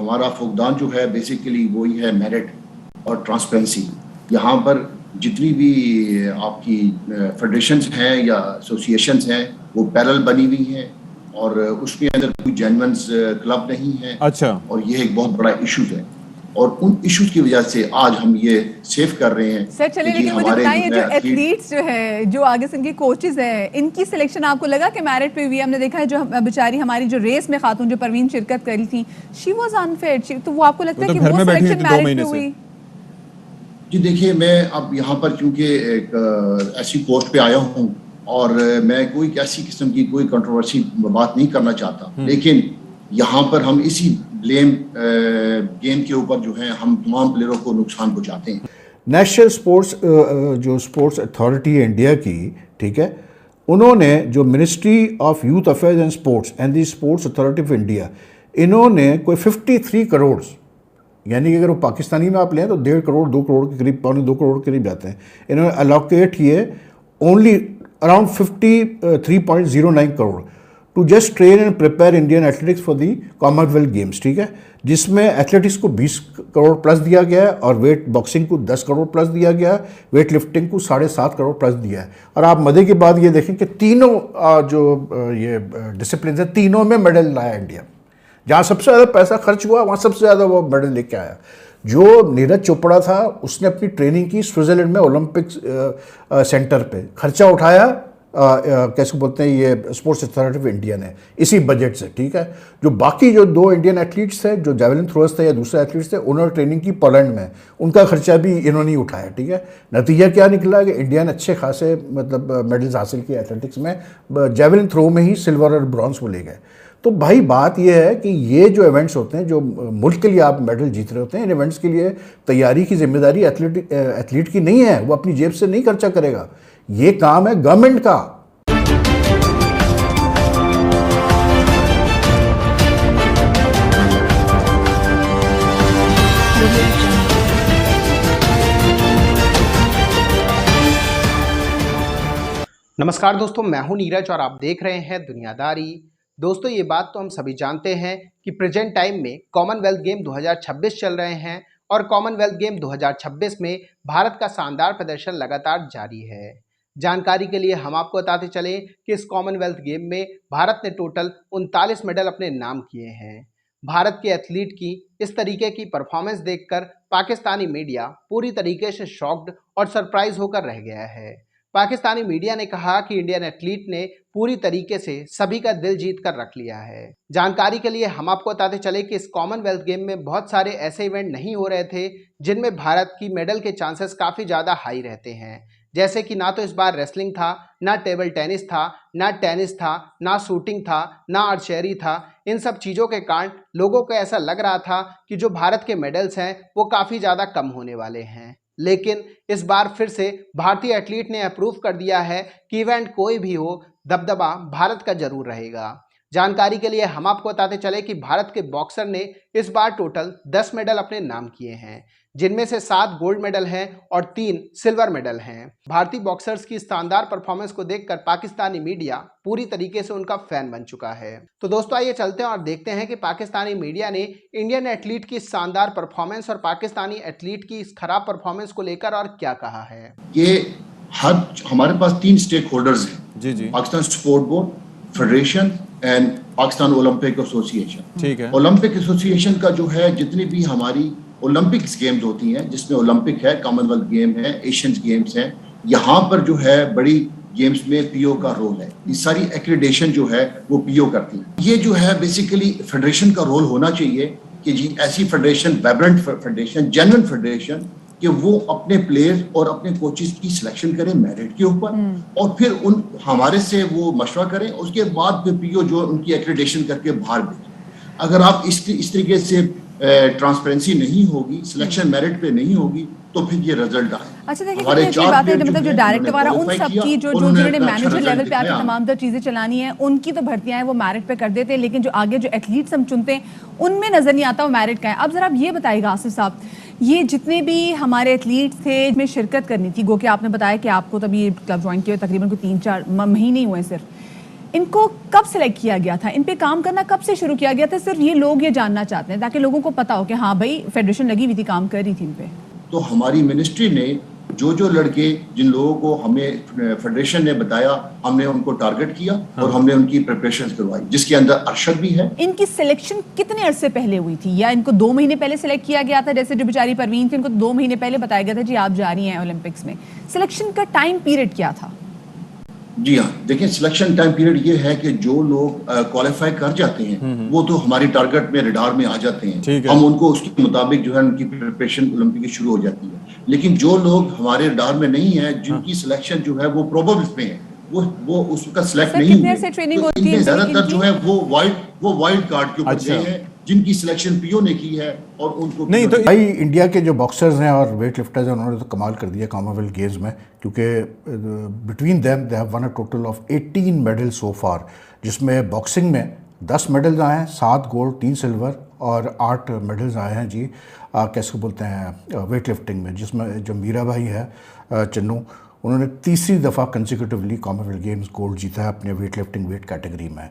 हमारा फुकदान जो है बेसिकली वही है मेरिट और ट्रांसपेरेंसी। यहाँ पर जितनी भी आपकी फेडरेशंस हैं या एसोसिएशंस हैं वो पैरेलल बनी हुई हैं और उसके अंदर कोई जेन्युइन क्लब नहीं है। अच्छा। और ये एक बहुत बड़ा इशू है और उन इश्यूज की वजह से आज हम ये सेव कर रहे हैं। सर चलिए, लेकिन मुझे बताइए जो एथलीट्स जो है, जो आगे से इनके कोचेस हैं, इनकी सिलेक्शन आपको लगा कि मेरिट पे हुई? हमने देखा है जो बेचारी हमारी जो रेस में खातून जो परवीन शिरकत करी थी, शी वाज अनफेयर, तो वो आपको लगता है कि वो सिलेक्शन मेरिट पे हुई? जी देखिए, मैं अब यहाँ पर क्योंकि एक ऐसी पोस्ट पे आया हूँ और मैं कोई ऐसी किस्म की कोई कंट्रोवर्सी बात नहीं करना चाहता, लेकिन यहाँ पर हम इसी ब्लेम गेम के ऊपर जो है हम तमाम प्लेयरों को नुकसान पहुँचाते हैं। नेशनल स्पोर्ट्स जो स्पोर्ट्स अथॉरिटी है इंडिया की, ठीक है, उन्होंने जो ministry of youth affairs and sports and the sports authority of India, इन्होंने कोई 53 करोड़, यानी कि अगर वो पाकिस्तानी में आप लें तो 1.5 करोड़ 2 करोड़ के करीब, 2 करोड़ के करीब जाते हैं, इन्होंने अलोकेट किए only around 53.09 crore to just train and prepare Indian athletics for the Commonwealth Games, ठीक है, जिसमें एथलेटिक्स को 20 करोड़ प्लस दिया गया है और वेट बॉक्सिंग को 10 करोड़ प्लस दिया गया है, वेट लिफ्टिंग को 7.5 करोड़ प्लस दिया है। और आप मजे की बात ये देखें कि तीनों जो ये डिसिप्लिन है, तीनों में मेडल लाया इंडिया। जहाँ सबसे ज़्यादा पैसा खर्च हुआ वहाँ सबसे ज़्यादा वो मेडल लेके आया। जो नीरज चोपड़ा था उसने अपनी ट्रेनिंग की स्विट्ज़रलैंड में ओलंपिक सेंटर पे, खर्चा उठाया कैसे बोलते हैं ये स्पोर्ट्स अथॉरिटी ऑफ इंडिया ने इसी बजट से, ठीक है। जो बाकी जो 2 इंडियन एथलीट्स थे, जो जेवलिन थ्रोअर्स थे या दूसरे एथलीट्स थे, उन्होंने ट्रेनिंग की पोलैंड में, उनका खर्चा भी इन्होंने ही उठाया, ठीक है। नतीजा क्या निकला कि इंडिया ने अच्छे खासे मतलब मेडल्स हासिल किए एथलेटिक्स में, जेवलिन थ्रो में ही सिल्वर और ब्रॉन्ज को ले गए। तो भाई बात यह है कि ये जो इवेंट्स होते हैं, जो मुल्क के लिए आप मेडल जीत रहे होते हैं, इन इवेंट्स के लिए तैयारी की जिम्मेदारी एथलीट की नहीं है, वो अपनी जेब से नहीं खर्चा करेगा, ये काम है गवर्नमेंट का। नमस्कार दोस्तों, मैं हूं नीरज और आप देख रहे हैं दुनियादारी। दोस्तों, ये बात तो हम सभी जानते हैं कि प्रेजेंट टाइम में कॉमनवेल्थ गेम 2026 चल रहे हैं और कॉमनवेल्थ गेम 2026 में भारत का शानदार प्रदर्शन लगातार जारी है। जानकारी के लिए हम आपको बताते चलें कि इस कॉमनवेल्थ गेम में भारत ने टोटल 39 मेडल अपने नाम किए हैं। भारत के एथलीट की इस तरीके की परफॉर्मेंस देखकर पाकिस्तानी मीडिया पूरी तरीके से शॉक्ड और सरप्राइज होकर रह गया है। पाकिस्तानी मीडिया ने कहा कि इंडियन एथलीट ने पूरी तरीके से सभी का दिल जीत कर रख लिया है। जानकारी के लिए हम आपको बताते चले कि इस कॉमनवेल्थ गेम में बहुत सारे ऐसे इवेंट नहीं हो रहे थे जिनमें भारत की मेडल के चांसेस काफ़ी ज़्यादा हाई रहते हैं, जैसे कि ना तो इस बार रेसलिंग था, ना टेबल टेनिस था, ना टेनिस था, ना शूटिंग था, ना आर्चरी था। इन सब चीज़ों के कारण लोगों को ऐसा लग रहा था कि जो भारत के मेडल्स हैं वो काफ़ी ज़्यादा कम होने वाले हैं, लेकिन इस बार फिर से भारतीय एथलीट ने अप्रूव कर दिया है कि इवेंट कोई भी हो, दबदबा भारत का जरूर रहेगा। जानकारी के लिए हम आपको बताते चले कि भारत के बॉक्सर ने इस बार टोटल 10 मेडल अपने नाम किए हैं, जिनमें से 7 गोल्ड मेडल हैं और 3 सिल्वर मेडल हैं। भारतीय बॉक्सर्स की शानदार परफॉर्मेंस को देखकर पाकिस्तानी मीडिया पूरी तरीके से उनका फैन बन चुका है। तो दोस्तों, आइए चलते हैं और देखते हैं कि पाकिस्तानी मीडिया ने इंडियन एथलीट की शानदार परफॉर्मेंस और पाकिस्तानी एथलीट की इस खराब परफॉर्मेंस को लेकर और क्या कहा है। ये हमारे पास 3 स्टेक होल्डर्स हैं, जी जी, Pakistan sport board, federation and Pakistan Olympic association. ठीक है। ओलंपिक एसोसिएशन का जो है, जितनी भी हमारी ओलंपिक्स गेम्स होती हैं, जिसमें ओलंपिक है, कॉमनवेल्थ गेम है, एशियन गेम्स हैं, यहाँ पर जो है बड़ी गेम्स में पीओ का रोल है। ये सारी एक्रेडिटेशन जो है वो पीओ करती है। ये जो है बेसिकली फेडरेशन का रोल होना चाहिए कि जी ऐसी federation, vibrant federation, genuine federation, कि वो अपने प्लेयर्स और अपने कोचेस की सिलेक्शन करें मेरिट के ऊपर और फिर उन हमारे से वो मशवरा करें, उसके बाद फिर पीओ जो उनकी एक्रेडिटेशन करके बाहर भेजें। अगर आप इस तरीके से ट्रांसपेरेंसी नहीं होगी, सिलेक्शन मेरिट पे नहीं होगी, तो फिर ये रिजल्ट आए। अच्छा देखिए, कितनी बात है, मतलब जो डायरेक्टर वाला उन सब की जो जिन्होंने मैनेजर लेवल पे आके तमाम तो चीजें चलानी है, उनकी तो भर्तियां हैं वो मेरिट पे कर देते हैं, लेकिन जो आगे जो एथलीट्स हम चुनते हैं उनमें नजर नहीं आता वो मेरिट का है। अब जरा आप ये बताइएगा आसिफ साहब, ये जितने भी हमारे एथलीट्स थे में शिरकत करनी थी, गो कि आपने बताया कि आपको तभी क्लब ज्वाइन किया तकरीबन 3-4 महीने हुए सिर्फ, इनको कब सिलेक्ट किया गया था, इन पे काम करना कब से शुरू किया गया था? सिर्फ ये लोग ये जानना चाहते हैं ताकि लोगों को पता हो कि हाँ भाई फेडरेशन लगी हुई थी, काम कर रही थी इन पे। तो हमारी मिनिस्ट्री ने जो लड़के जिन लोगों को हमें फेडरेशन ने बताया, हमने उनको टारगेट किया और हमने उनकी प्रिपरेशन करवाई, जिसके अंदर अरशद भी है। इनकी सिलेक्शन कितने अरसे पहले हुई थी, या इनको 2 महीने पहले सिलेक्ट किया गया था? जैसे जो बेचारी परवीन थी, इनको 2 महीने पहले बताया गया था जी आप जा रही हैं ओलंपिक्स में। सिलेक्शन का टाइम पीरियड क्या था? जी हाँ, देखिए सिलेक्शन टाइम पीरियड ये है कि जो लोग क्वालिफाई कर जाते हैं वो तो हमारी टारगेट में रडार में आ जाते हैं, हम उनको उसके मुताबिक जो है उनकी प्रिपरेशन ओलंपिक की शुरू हो जाती है। लेकिन जो लोग हमारे रडार में नहीं है, जिनकी सिलेक्शन जो है वो प्रोबेबल पे है, वो उसका सिलेक्ट नहीं हुए, से ट्रेनिंग तो होती है ज्यादातर जो है वो वाइल्ड कार्ड के ऊपर गए हैं, जिनकी सिलेक्शन पीओ ने की है और उनको नहीं। तो भाई इंडिया के जो बॉक्सर्स हैं और वेट लिफ्टर्स हैं उन्होंने तो कमाल कर दिया कॉमनवेल्थ गेम्स में, क्योंकि between them they have won a total of 18 medal so far, जिसमें बॉक्सिंग में 10 मेडल्स आए हैं, 7 गोल्ड 3 सिल्वर और 8 मेडल्स आए हैं जी कैसे बोलते हैं वेट लिफ्टिंग में, जिसमें जो मीरा भाई है चन्नू, उन्होंने तीसरी दफ़ा कंसेक्यूटिवली कॉमनवेल्थ गेम्स गोल्ड जीता है अपने वेट लिफ्टिंग वेट कैटेगरी में।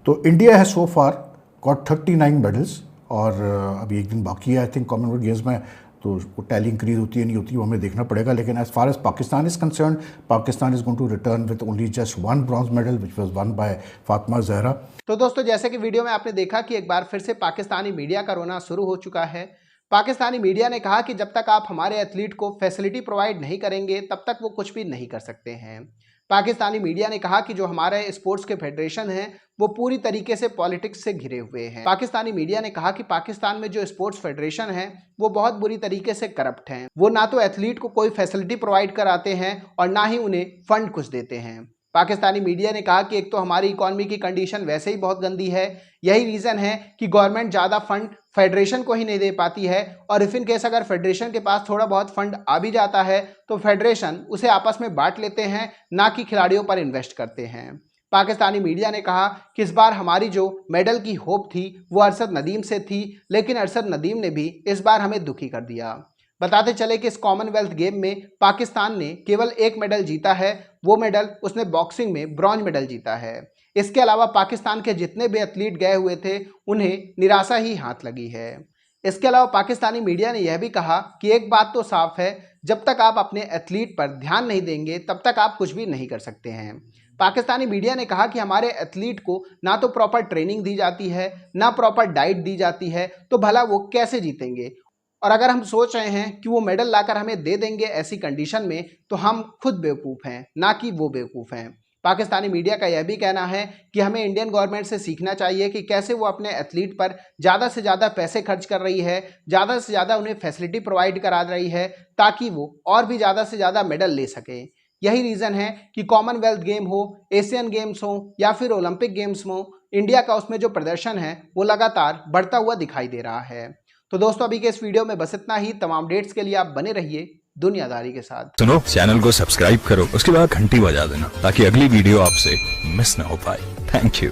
तो इंडिया है सो फार गॉट 39 मेडल्स और अभी एक दिन बाकी है आई थिंक कॉमनवेल्थ गेम्स में, तो वो टैली इंक्रीज होती है नहीं होती वो हमें देखना पड़ेगा। लेकिन as far as Pakistan is concern, Pakistan is going to return with only just 1 bronze medal which was won by Fatima Zahra. तो दोस्तों जैसे कि वीडियो में आपने देखा कि एक बार फिर से पाकिस्तानी मीडिया का रोना शुरू हो चुका है। पाकिस्तानी मीडिया ने कहा कि जब तक आप हमारे एथलीट को फैसिलिटी प्रोवाइड नहीं करेंगे तब तक वो कुछ भी नहीं कर सकते हैं। पाकिस्तानी मीडिया ने कहा कि जो हमारे स्पोर्ट्स के फेडरेशन हैं वो पूरी तरीके से पॉलिटिक्स से घिरे हुए हैं। पाकिस्तानी मीडिया ने कहा कि पाकिस्तान में जो स्पोर्ट्स फेडरेशन है वो बहुत बुरी तरीके से करप्ट हैं। वो ना तो एथलीट को कोई फैसिलिटी प्रोवाइड कराते हैं और ना ही उन्हें फंड कुछ देते हैं। पाकिस्तानी मीडिया ने कहा कि एक तो हमारी इकॉनमी की कंडीशन वैसे ही बहुत गंदी है, यही रीज़न है कि गवर्नमेंट ज़्यादा फंड फेडरेशन को ही नहीं दे पाती है, और इफ इन केस अगर फेडरेशन के पास थोड़ा बहुत फंड आ भी जाता है तो फेडरेशन उसे आपस में बांट लेते हैं, ना कि खिलाड़ियों पर इन्वेस्ट करते हैं। पाकिस्तानी मीडिया ने कहा कि इस बार हमारी जो मेडल की होप थी वो अरशद नदीम से थी, लेकिन अरशद नदीम ने भी इस बार हमें दुखी कर दिया। बताते चले कि इस कॉमनवेल्थ गेम में पाकिस्तान ने केवल 1 मेडल जीता है, वो मेडल उसने बॉक्सिंग में ब्रॉन्ज मेडल जीता है। इसके अलावा पाकिस्तान के जितने भी एथलीट गए हुए थे उन्हें निराशा ही हाथ लगी है। इसके अलावा पाकिस्तानी मीडिया ने यह भी कहा कि एक बात तो साफ है, जब तक आप अपने एथलीट पर ध्यान नहीं देंगे तब तक आप कुछ भी नहीं कर सकते हैं। पाकिस्तानी मीडिया ने कहा कि हमारे एथलीट को ना तो प्रॉपर ट्रेनिंग दी जाती है, ना प्रॉपर डाइट दी जाती है, तो भला वो कैसे जीतेंगे। और अगर हम सोच रहे हैं कि वो मेडल लाकर हमें दे देंगे ऐसी कंडीशन में, तो हम खुद बेवकूफ़ हैं, ना कि वो बेवकूफ़ हैं। पाकिस्तानी मीडिया का यह भी कहना है कि हमें इंडियन गवर्नमेंट से सीखना चाहिए कि कैसे वो अपने एथलीट पर ज़्यादा से ज़्यादा पैसे खर्च कर रही है, ज़्यादा से ज़्यादा उन्हें फैसिलिटी प्रोवाइड करा रही है, ताकि वो और भी ज़्यादा से ज़्यादा मेडल ले सके। यही रीज़न है कि कॉमनवेल्थ गेम हो, एशियन गेम्स हो या फिर ओलंपिक गेम्स हो, इंडिया का उसमें जो प्रदर्शन है वो लगातार बढ़ता हुआ दिखाई दे रहा है। तो दोस्तों अभी के इस वीडियो में बस इतना ही। तमाम अपडेट्स के लिए आप बने रहिए दुनियादारी के साथ। सुनो, चैनल को सब्सक्राइब करो, उसके बाद घंटी बजा देना ताकि अगली वीडियो आपसे मिस ना हो पाए। Thank you.